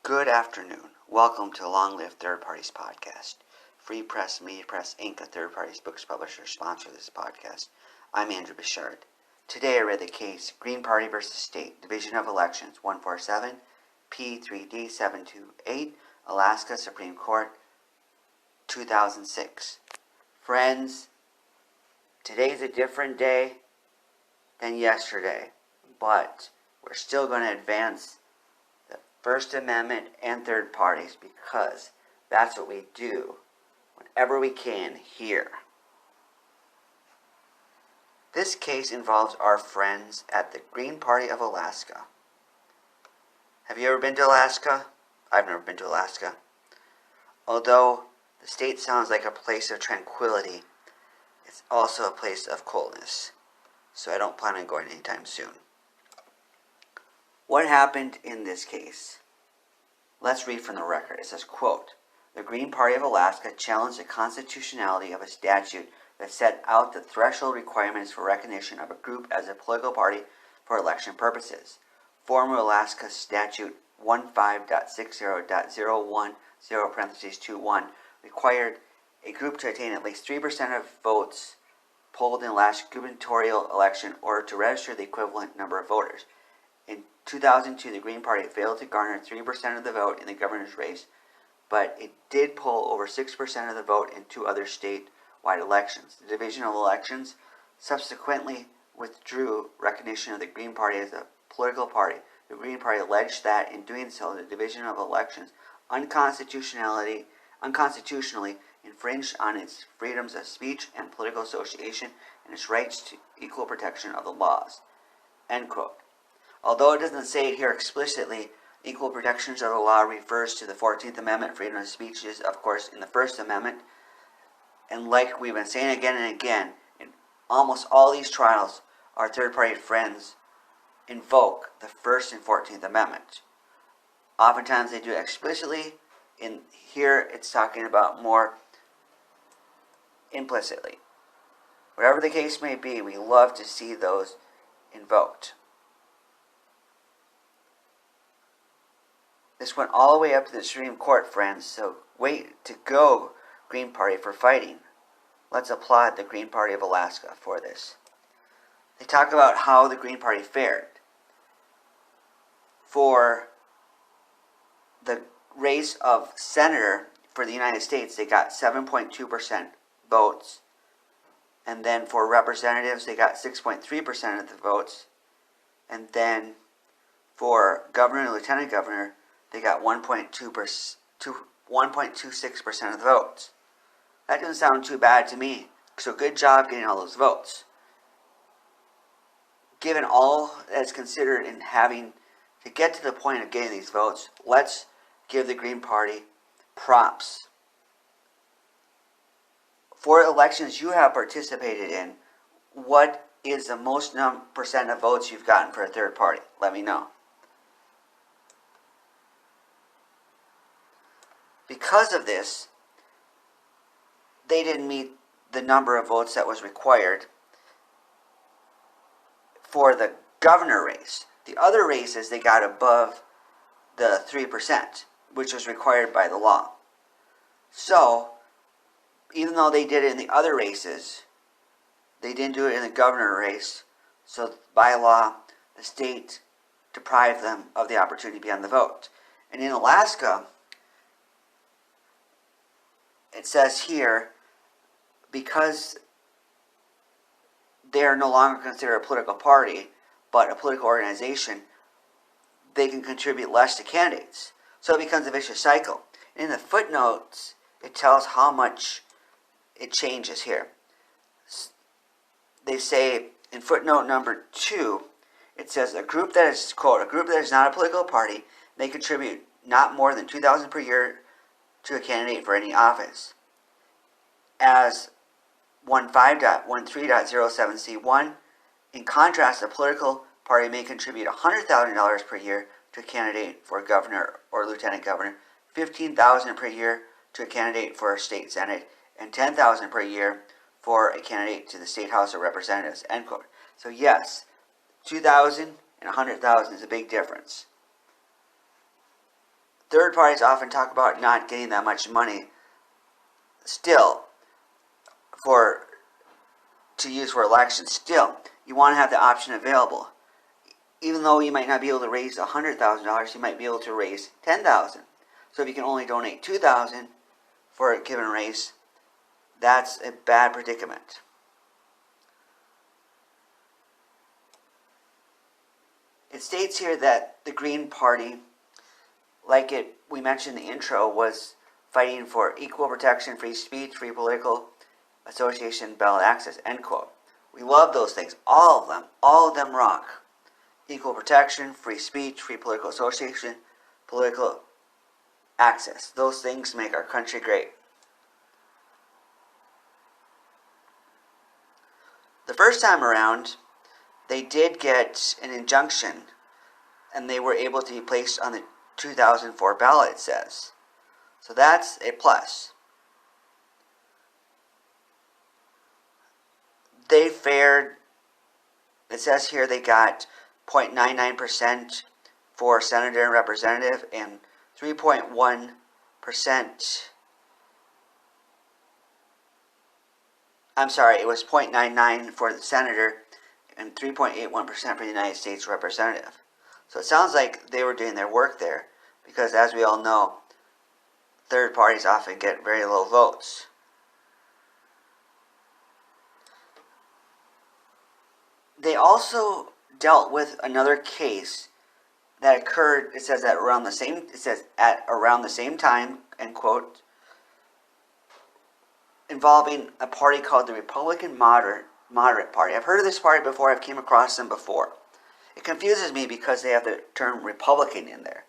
Good afternoon. Welcome to Long Live Third Parties Podcast. Free Press Media Press Inc., a third parties books publisher, sponsor this podcast. I'm Andrew Bouchard. Today I read the case Green Party versus State, Division of Elections 147 P3D 728, Alaska Supreme Court, 2006. Friends, today's a different day than yesterday, but we're still going to advance the First Amendment and third parties because that's what we do whenever we can here. This case involves our friends at the Green Party of Alaska. Have you ever been to Alaska? I've never been to Alaska. Although the state sounds like a place of tranquility, it's also a place of coldness. So I don't plan on going anytime soon. What happened in this case? Let's read from the record. It says, quote, "The Green Party of Alaska challenged the constitutionality of a statute that set out the threshold requirements for recognition of a group as a political party for election purposes. Former Alaska Statute 15.60.010 required a group to attain at least 3% of votes polled in the last gubernatorial election or to register the equivalent number of voters. In 2002, the Green Party failed to garner 3% of the vote in the governor's race, but it did poll over 6% of the vote in two other statewide elections. The Division of Elections subsequently withdrew recognition of the Green Party as a political party. The Green Party alleged that in doing so, the Division of Elections unconstitutionally infringed on its freedoms of speech and political association and its rights to equal protection of the laws." End quote. Although it doesn't say it here explicitly, equal protections of the law refers to the 14th Amendment. Freedom of speech is, of course, in the First Amendment. And like we've been saying again and again, in almost all these trials, our third-party friends invoke the First and 14th Amendment. Oftentimes they do it explicitly. In here, it's talking about more implicitly. Whatever the case may be, we love to see those invoked. This went all the way up to the Supreme Court, friends, so way to go, Green Party, for fighting. Let's applaud the Green Party of Alaska for this. They talk about how the Green Party fared. For the race of senator for the United States, they got 7.2% votes. And then for representatives, they got 6.3% of the votes. And then for governor and lieutenant governor, they got 1.26% of the votes. That doesn't sound too bad to me. So good job getting all those votes. Given all that's considered in having to get to the point of getting these votes, let's give the Green Party props. For elections you have participated in, what is the most percent of votes you've gotten for a third party? Let me know. Because of this, they didn't meet the number of votes that was required for the governor race. The other races, they got above the 3%, which was required by the law. So, even though they did it in the other races, they didn't do it in the governor race. So, by law, the state deprived them of the opportunity to be on the vote. And in Alaska, it says here, because they are no longer considered a political party, but a political organization, they can contribute less to candidates. So it becomes a vicious cycle. In the footnotes, it tells how much it changes here. They say in footnote number 2, it says a group that is, quote, "a group that is not a political party may contribute not more than $2,000 per year to a candidate for any office." As 15.13.07C1, in contrast, a political party may contribute $100,000 per year to a candidate for governor or lieutenant governor, $15,000 per year to a candidate for a state senate, and $10,000 per year for a candidate to the State House of Representatives, end quote. So yes, 2,000 and 100,000 is a big difference. third parties often talk about not getting that much money still to use for elections. Still, you want to have the option available. Even though you might not be able to raise $100,000, you might be able to raise $10,000. So if you can only donate $2,000 for a given race, that's a bad predicament. It states here that the Green Party, like we mentioned in the intro, was fighting for equal protection, free speech, free political association, ballot access, end quote. We love those things. All of them rock. Equal protection, free speech, free political association, political access. Those things make our country great. The first time around, they did get an injunction, and they were able to be placed on the 2004 ballot, it says. So that's a plus. They fared, it says here they got 0.99% for senator and representative, and 3.1%. I'm sorry, it was 0.99 for the senator and 3.81% for the United States representative. So it sounds like they were doing their work there, because as we all know, third parties often get very low votes. They also dealt with another case that occurred, it says at around the same time, end quote, involving a party called the Republican Moderate Party. I've heard of this party before, I've came across them before. It confuses me because they have the term Republican in there.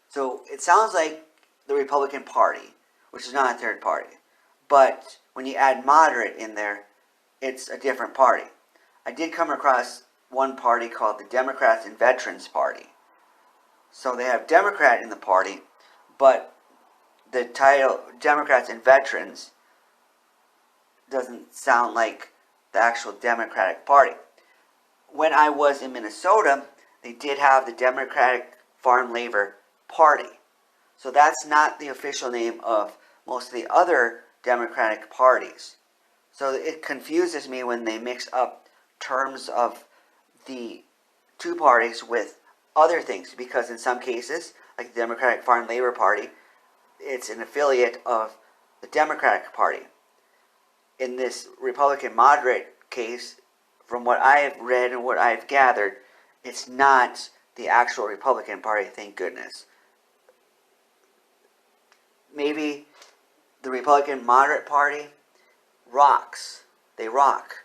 So it sounds like the Republican Party, which is not a third party. But when you add moderate in there, it's a different party. I did come across one party called the Democrats and Veterans Party. So they have Democrat in the party, but the title Democrats and Veterans doesn't sound like the actual Democratic Party. When I was in Minnesota, they did have the Democratic Farm Labor Party. So that's not the official name of most of the other Democratic parties. So it confuses me when they mix up terms of the two parties with other things, because in some cases, like the Democratic Farm Labor Party, it's an affiliate of the Democratic Party. In this Republican Moderate case, from what I have read and what I have gathered, it's not the actual Republican Party, thank goodness. Maybe the Republican Moderate Party rocks. They rock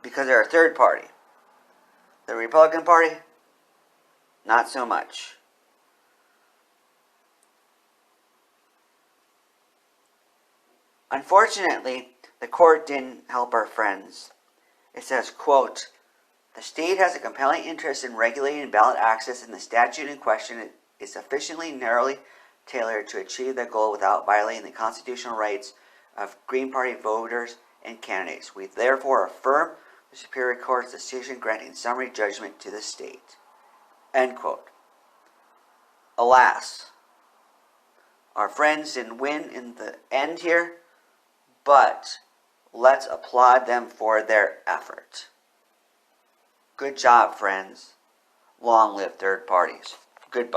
because they're a third party. The Republican Party, not so much. Unfortunately, the court didn't help our friends. It says, quote, "The state has a compelling interest in regulating ballot access, and the statute in question is sufficiently narrowly tailored to achieve that goal without violating the constitutional rights of Green Party voters and candidates. We therefore affirm the Superior Court's decision granting summary judgment to the state." End quote. Alas, our friends didn't win in the end here, but let's applaud them for their effort. Good job, friends. Long live third parties. Goodbye.